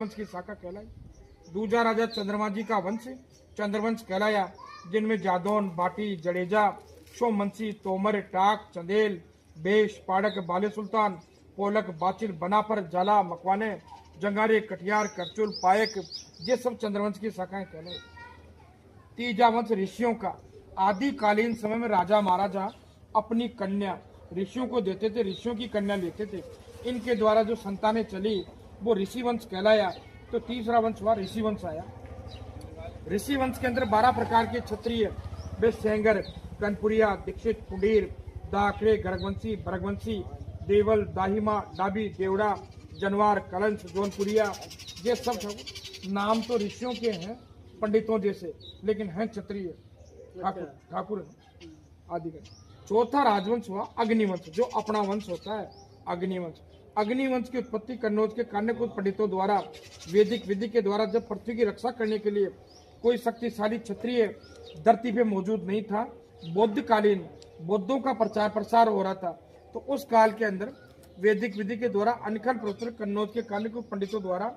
वंश की शाखा कहलाई। दूजा राजा चंद्रमा जी का वंश चंद्रवंश कहलाया, जिनमें जादौन, बाटी, जडेजा, सोमवंशी, तोमर, टाक, चंदेल, बेश, पाड़क, बाले सुल्तान, पोलक, बाचिल, बनापर, जाला, मकवाने, जंगारे, कटियार, करचुल, पायक, ये सब चंद्रवंश की शाखाएं कहलाई। तीजा वंश ऋषियों का। आदिकालीन समय में राजा महाराजा अपनी कन्या ऋषियों को देते थे, ऋषियों की कन्या लेते थे। इनके द्वारा जो संतानें चली वो ऋषि वंश कहलाया। तो तीसरा वंश हुआ ऋषि वंश आया। ऋषि वंश के अंदर 12 प्रकार के क्षत्रिय वे सेंगर, कनपुरिया, दीक्षित, पुंडीर, दाखड़े, गर्गवंशी, भरगवंशी, देवल, दाहिमा, डाबी, देवड़ा, जनवार, कलंस, जौनपुरिया, ये सब नाम तो ऋषियों के हैं, पंडितों जैसे, लेकिन हैं क्षत्रिय, ठाकुर आदि का। चौथा राजवंश हुआ अग्निवंश, जो अपना वंश होता है अग्निवंश। अग्निवंश की उत्पत्ति कन्नौज के कान्यकुल पंडितों द्वारा वैदिक विधि के द्वारा जब पृथ्वी की रक्षा करने के लिए कोई शक्तिशाली क्षत्रिय धरती पे मौजूद नहीं था, बौद्धकालीन बौद्धों का प्रचार प्रसार हो रहा था, तो उस काल के अंदर वैदिक विधि के द्वारा अनखल प्रवर्तक कन्नौज के कान्यकुल पंडितों द्वारा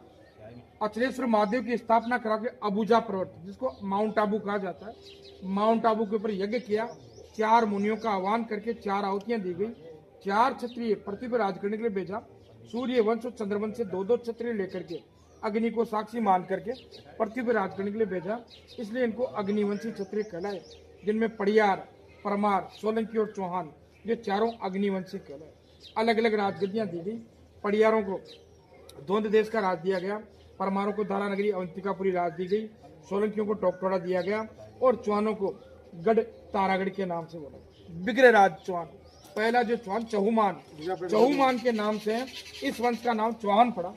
अचलेश्वर महादेव की स्थापना करा के अबूजा पर्वत, जिसको माउंट आबू कहा जाता है, माउंट आबू के ऊपर यज्ञ किया। 4 मुनियों का आह्वान करके 4 आहुतियां दी गई। 4 क्षत्रिय पृथ्वी पर राज करने के लिए भेजा। सूर्य वंश और चंद्रवंश से 2-2 क्षत्रिय लेकर के अग्नि को साक्षी मान करके पृथ्वी पर राज करने के लिए भेजा, इसलिए इनको अग्निवंशी क्षत्रिय कहलाए, जिनमें पड़ियार, परमार, सोलंकी और चौहान, ये चारों अग्निवंशी कहलाए। अलग अलग राजगद्दियां दी गई। पड़ियारों को द्वंद देश का राज दिया गया, परमारों को दारा नगरी अवंतिकापुरी राज दी गई, सोलंकियों को टोकटोड़ा दिया गया और चौहानों को गढ़ तारागढ़ के नाम से बोला। बिग्र राज चौहान, पहला जो चौहान चौहान के नाम से है, इस वंश का नाम चौहान पड़ा।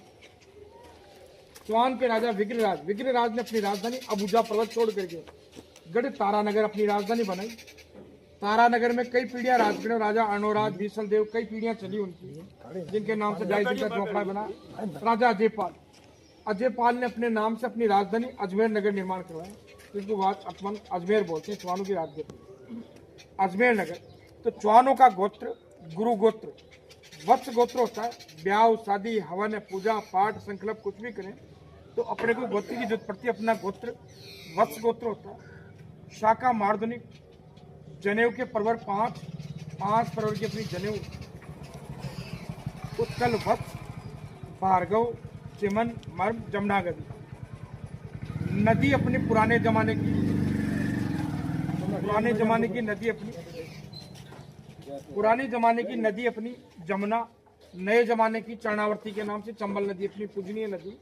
चौहान के राजा विग्रराज ने अपनी राजधानी अबूजा पर्वत छोड़ करके गढ़ तारानगर अपनी राजधानी बनाई। तारानगर में कई पीढ़ियां राज करे, राजा अनोराज, बीसल देव, कई पीढ़ियां चली उनकी, जिनके नाम से जायजी का झोपड़ा बना। राजा अजयपाल ने अपने नाम से अपनी राजधानी अजमेर नगर निर्माण करवाया, जिसको अपन अजमेर बोलते हैं, चौहानों की राजधानी अजमेर नगर। तो चौहानों का गोत्र गुरु गोत्र, वत्स गोत्र होता है। ब्याह, शादी, हवन, पूजा पाठ, संकल्प कुछ भी करें तो अपने को गोत्र की जरूरत पड़ती है, अपना गोत्र वत्स गोत्र होता है। शाखा मार्दनिक, जनेऊ के परवर 5 परवर की अपनी जनेऊ। उत्कल, वत्स, भार्गव, चिमन, मर्म, जमुना नदी। नदी अपनी पुराने जमाने की नदी अपनी जमुना, नए जमाने की चरणावर्ती के नाम से चंबल नदी अपनी पूजनीय नदी।